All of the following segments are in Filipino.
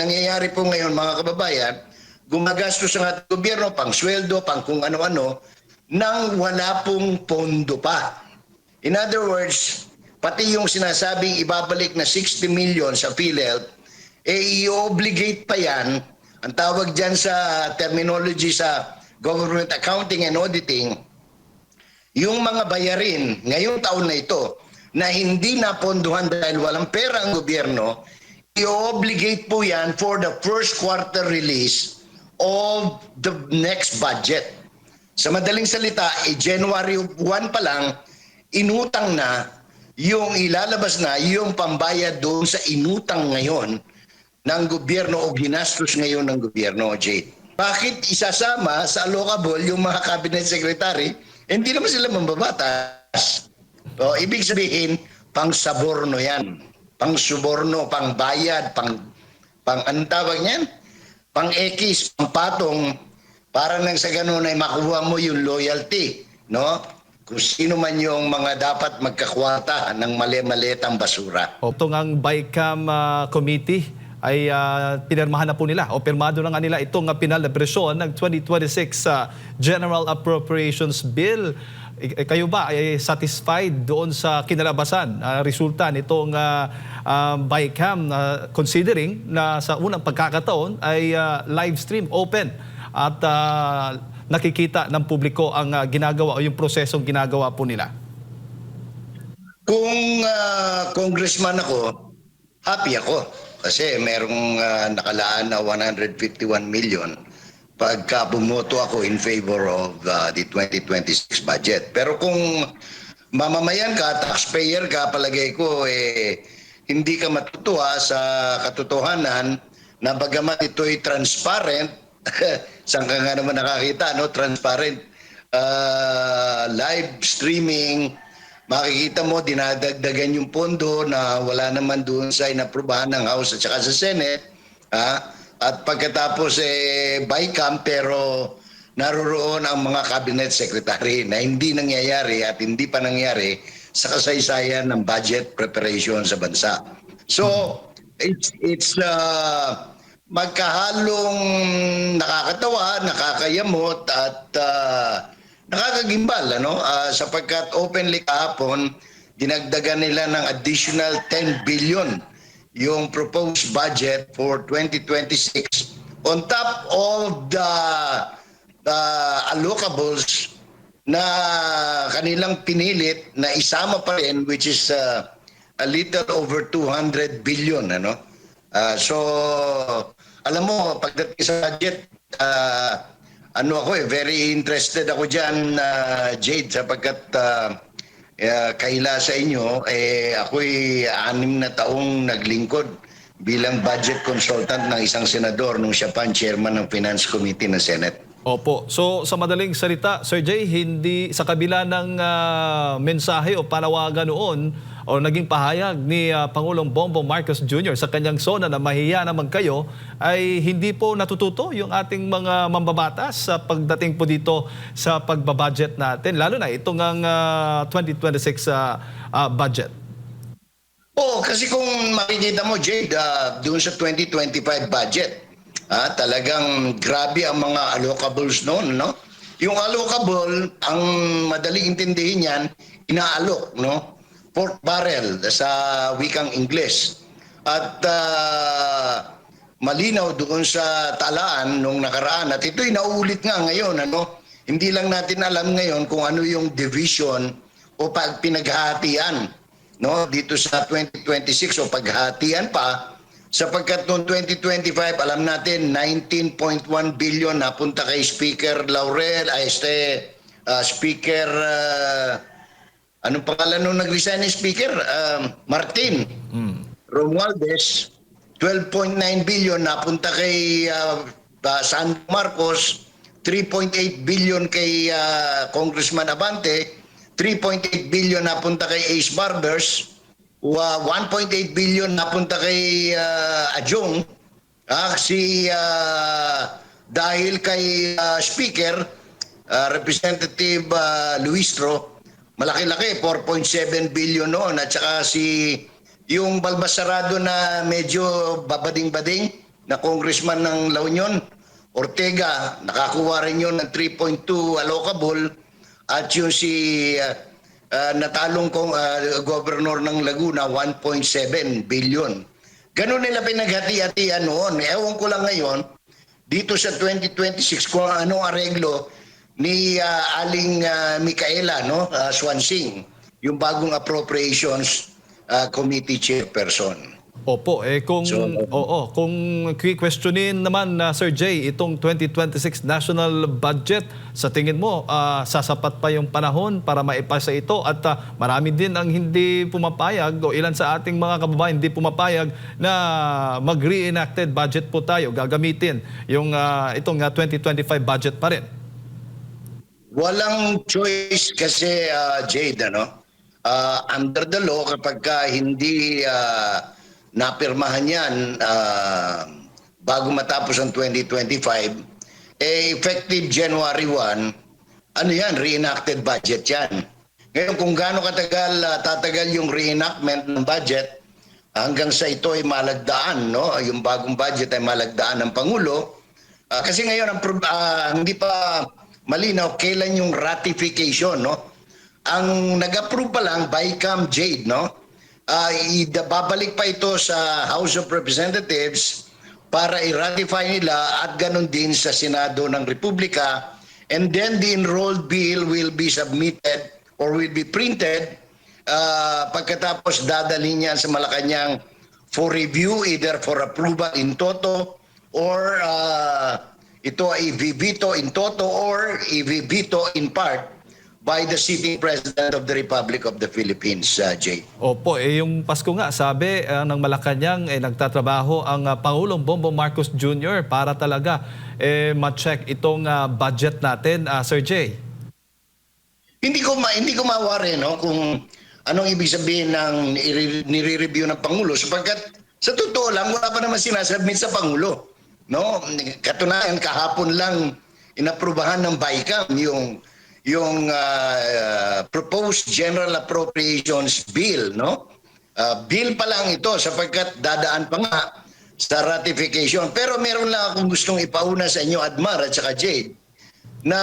nangyayari po ngayon mga kababayan, gumagastos ang ating gobyerno pang sweldo, pang kung ano-ano, nang wala pong pondo pa. In other words, pati yung sinasabing ibabalik na 60 million sa PhilHealth, i-obligate pa yan, ang tawag dyan sa terminology sa government accounting and auditing, yung mga bayarin ngayong taon na ito na hindi napondohan dahil walang pera ang gobyerno, i-obligate po yan for the first quarter release of the next budget. Sa madaling salita, January 1 pa lang, inutang na yung ilalabas na yung pambayad doon sa inutang ngayon ng gobyerno o ginastos ngayon ng gobyerno, Jade. Bakit isasama sa allocable yung mga cabinet secretary? Hindi naman sila mambabatas. So, ibig sabihin, pang saborno yan. Pang suborno, pang bayad, pang anong tawag niyan? Pang ekis, pang patong, para nang sa ganun ay makuha mo yung loyalty, no? Kung sino man yung mga dapat magkakwarta ng mali-malitang basura. Ito ngang BICAM committee ay pinirmahan na po nila o pirmado na nga nila itong pinalabresyon ng 2026 General Appropriations Bill. Kayo ba ay satisfied doon sa kinalabasan, resulta nitong BICAM, considering na sa unang pagkakataon ay live stream, open at nakikita ng publiko ang ginagawa o yung prosesong ginagawa po nila? Kung congressman ako, happy ako. Kasi merong nakalaan na 151 million pagka bumoto ako in favor of the 2026 budget. Pero kung mamamayan ka, taxpayer ka, palagay ko, hindi ka matutuwa sa katotohanan na bagamat ito'y transparent, saan ka nga naman nakakita, no? Transparent live streaming, makikita mo dinadagdagan yung pondo na wala naman doon sa inaprubahan ng House at saka sa Senate. At pagkatapos BICAM pero naroroon ang mga cabinet secretary na hindi nangyayari at hindi pa nangyari sa kasaysayan ng budget preparation sa bansa. So it's magkahalong nakakatawa, nakakayamot at nakakagimbal, ano? Sapagkat openly kahapon, dinagdagan nila ng additional 10 billion yung proposed budget for 2026 on top of the allocables na kanilang pinilit na isama pa rin, which is a little over 200 billion, ano? So, alam mo, pagdating sa budget, very interested ako dyan, Jade, sapagkat kaila sa inyo, ako'y 6 na taong naglingkod bilang budget consultant ng isang senador nung siya pa ang chairman ng Finance Committee ng Senate. Opo. So sa madaling salita, Sir Jay, hindi sa kabila ng mensahe o panawagan noon o naging pahayag ni Pangulong Bongbong Marcos Jr. sa kanyang sona na mahiya naman kayo, ay hindi po natututo yung ating mga mambabatas sa pagdating po dito sa pagbabudget natin, lalo na itong ang 2026 budget. Oo, kasi kung makikita mo, Jade, doon sa 2025 budget, talagang grabe ang mga allocables noon, no? Yung allocable, ang madaling intindihin yan, inaalok, no? Pork barrel sa wikang Ingles. At malinaw doon sa talaan nung nakaraan, at ito'y nauulit nga ngayon, ano? Hindi lang natin alam ngayon kung ano yung division o pinaghahatian, no? Dito sa 2026 o paghahatian pa, sapagkat noong 2025, alam natin, 19.1 billion napunta kay Speaker Laurel, Speaker, anong pangalan nung nag-resign ni Speaker? Martin Romualdez. 12.9 billion napunta kay San Marcos, 3.8 billion kay Congressman Abante, 3.8 billion napunta kay Ace Barbers, 1.8 billion napunta kay Ajong, dahil kay Speaker Representative Luistro, malaki-laki, 4.7 billion noon, at saka yung Balbasarado na medyo babading-bading, na congressman ng La Union. Ortega, nakakuha rin yun ng 3.2 allocable. At yung si natalong governor ng Laguna, 1.7 billion. Ganun nila pinaghati-hatian noon. Ewan ko lang ngayon, dito sa 2026, kung anong arreglo ni Aling Micaela, no? Swansing, yung bagong appropriations committee chairperson. Opo, kung kung questionin naman na Sir Jay itong 2026 national budget, sa tingin mo sasapat pa yung panahon para maipasa ito at marami din ang hindi pumapayag o ilan sa ating mga kababayan hindi pumapayag na mag-reenacted budget po tayo, gagamitin yung itong 2025 budget pa rin. Walang choice kasi, Jade, ano? Under the law, kapag hindi napirmahan yan bago matapos ang 2025, effective January 1, ano yan, reenacted budget yan. Ngayon, kung gaano katagal tatagal yung reenactment ng budget, hanggang sa ito ay malagdaan, no? Yung bagong budget ay malagdaan ng Pangulo. Kasi ngayon, hindi pa malinaw kailan yung ratification, no? Ang nag-approve pa lang, BICAM, Jade, no? Babalik pa ito sa House of Representatives para i-ratify nila at ganun din sa Senado ng Republika, and then the enrolled bill will be submitted or will be printed pagkatapos dadalhin niyan sa Malacanang for review, either for approval in toto or ito ay i-veto in toto or i-veto in part by the sitting President of the Republic of the Philippines, Jay. Opo, yung Pasko nga, sabi ng Malacanang, nagtatrabaho ang Pangulong Bongbong Marcos Jr. para talaga ma-check itong budget natin, Sir Jay. Hindi ko mawari, no, kung anong ibig sabihin ng nire-review ng Pangulo, sapagkat sa totoo lang wala pa naman sinasubmit sa Pangulo, no? Katunayan, kahapon lang inaprubahan ng BICAM yung proposed General Appropriations Bill, no? Bill pa lang ito sapagkat dadaan pa nga sa ratification. Pero meron lang akong gustong ipauna sa inyo, Admar at saka Jade, na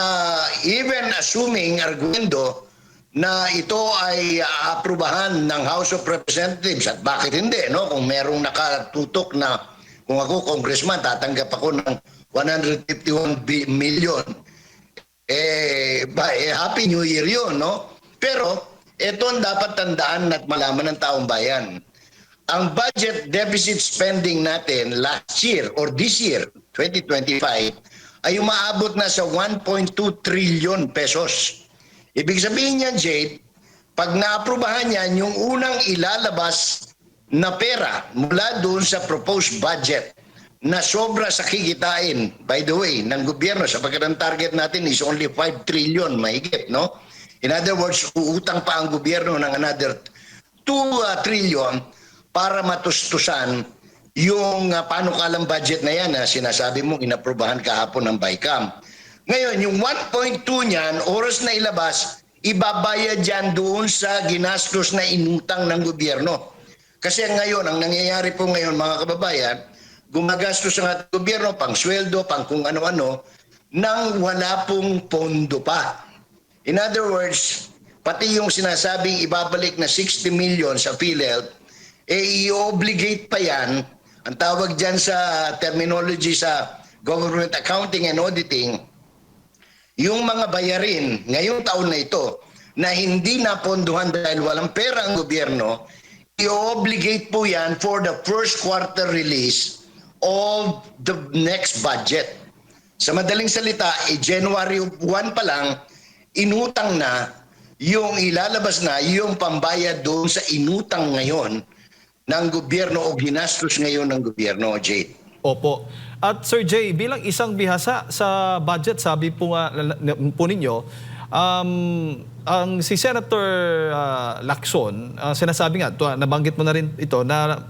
even assuming arguendo na ito ay aprubahan ng House of Representatives, at bakit hindi, no? Kung merong nakatutok na kung ako congressman, tatanggap ako ng 151 million. Happy New Year yun, no? Pero ito ang dapat tandaan at malaman ng taong bayan. Ang budget deficit spending natin last year or this year, 2025, ay umaabot na sa 1.2 trillion pesos. Ibig sabihin niyan, Jade, pag naaprubahan yan, yung unang ilalabas na pera mula doon sa proposed budget na sobra sa kikitain, by the way, ng gobyerno, sapagkat ang target natin is only 5 trillion, mahigit, no? In other words, uutang pa ang gobyerno ng another 2 trillion para matustusan yung panukalang budget na yan na sinasabi mo inaprubahan kahapon ng BICAM. Ngayon, yung 1.2 niyan, oras na ilabas, ibabayad yan doon sa ginastos na inutang ng gobyerno. Kasi ngayon, ang nangyayari po ngayon, mga kababayan, gumagastos ang ating gobyerno pang sweldo, pang kung ano-ano, nang wala pong pondo pa. In other words, pati yung sinasabing ibabalik na 60 million sa PhilHealth, i-obligate pa yan, ang tawag dyan sa terminology sa government accounting and auditing, yung mga bayarin ngayong taon na ito na hindi napondohan dahil walang pera ang gobyerno, i-obligate po yan for the first quarter release of the next budget. Sa madaling salita, January 1 pa lang, inutang na yung ilalabas na yung pambayad doon sa inutang ngayon ng gobyerno o ginastos ngayon ng gobyerno, Jade. Opo. At Sir Jay, bilang isang bihasa sa budget, sabi po nga po ninyo, ang si Senator Lacson, sinasabi nga, nabanggit mo na rin ito, na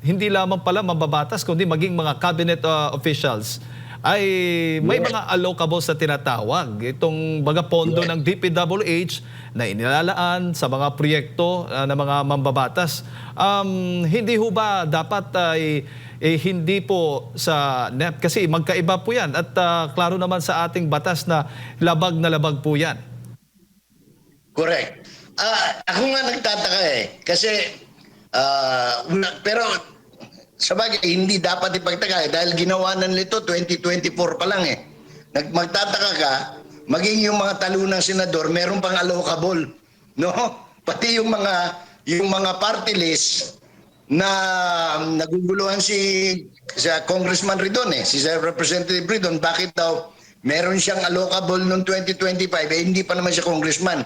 hindi lamang pala mababatas, kundi maging mga cabinet officials ay may mga allocables na tinatawag. Itong baga pondo ng DPWH na inilalaan sa mga proyekto ng mga mambabatas. Hindi ho ba dapat ay hindi po sa NEP kasi magkaiba po yan at klaro naman sa ating batas na labag po yan. Correct. Ako nga nagtataka kasi pero sa bagay hindi dapat ipagtaka dahil ginawa na nito 2024 pa lang magtataka ka maging yung mga talunang senador meron pang allocable, no? Pati yung mga party list na naguguluhan sa Congressman Ridon si Representative Ridon, bakit daw meron siyang allocable noong 2025 hindi pa naman siya congressman.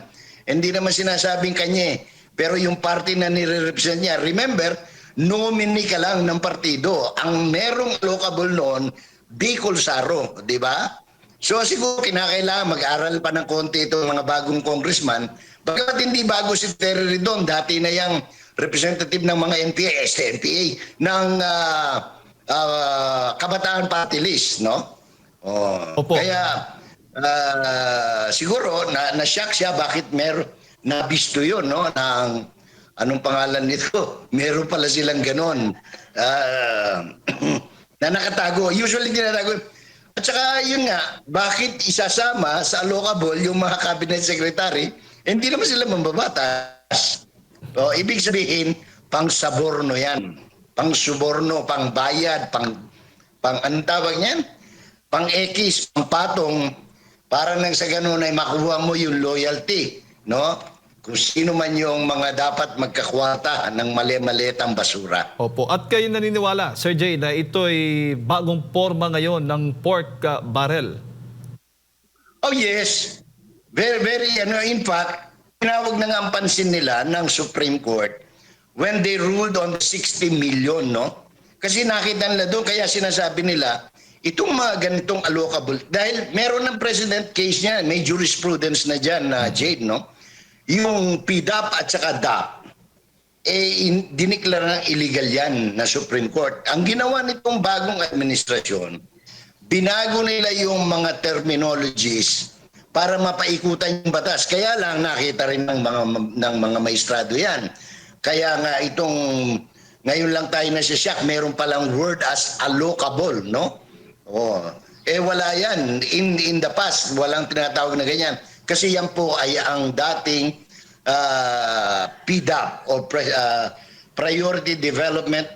Hindi naman sinasabing kanya pero yung party na nire-represent niya, remember, nominee ka lang ng partido. Ang merong allocable noon, Bicol Saro, di ba? So siguro kinakailangan mag-aral pa ng konti itong mga bagong congressman. Bagamat hindi bago si Terry Ridon, dati na yung representative ng mga NPA, SNPA, ng Kabataan Party List, no? Opo. Kaya siguro na-shock siya bakit nabisto yun, no? Anong pangalan nito? Meron pala silang ganon. Na nakatago. Usually tinatago. At saka yun nga, bakit isasama sa allocable yung mga cabinet secretary? Hindi naman sila mambabatas. Ibig sabihin, pang-saborno yan. Pang-suborno, pang-bayad, anong tawag niyan? Pang-ekis, pang-patong, para nang sa ganun ay makuha mo yung loyalty, no? Kung sino man yung mga dapat magkakwata ng mali-malitang basura. Opo. At kayo naniniwala, Sir Jay, na ito'y bagong forma ngayon ng pork barrel? Oh yes. Very, very, in fact, tinawag na nga ang pansin nila ng Supreme Court when they ruled on the 60 million, no? Kasi nakita nila doon, kaya sinasabi nila, itong mga ganitong allocable, dahil meron ng president case niya, may jurisprudence na dyan, Jade, no? Yung PDAP at saka DAP, diniklara ng illegal yan na Supreme Court. Ang ginawa nitong bagong administrasyon, binago nila yung mga terminologies para mapaikutan yung batas. Kaya lang nakita rin ng mga maestrado yan. Kaya nga ngayon lang tayo shock, meron palang word as allocable, no? Wala yan. In the past, walang tinatawag na ganyan. Kasi yan po ay ang dating PDAP o Priority Development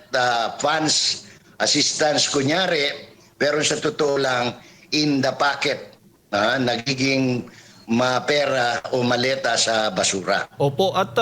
Funds Assistance kunyari, pero sa totoo lang in the pocket, nagiging mapera o maleta sa basura. Opo. At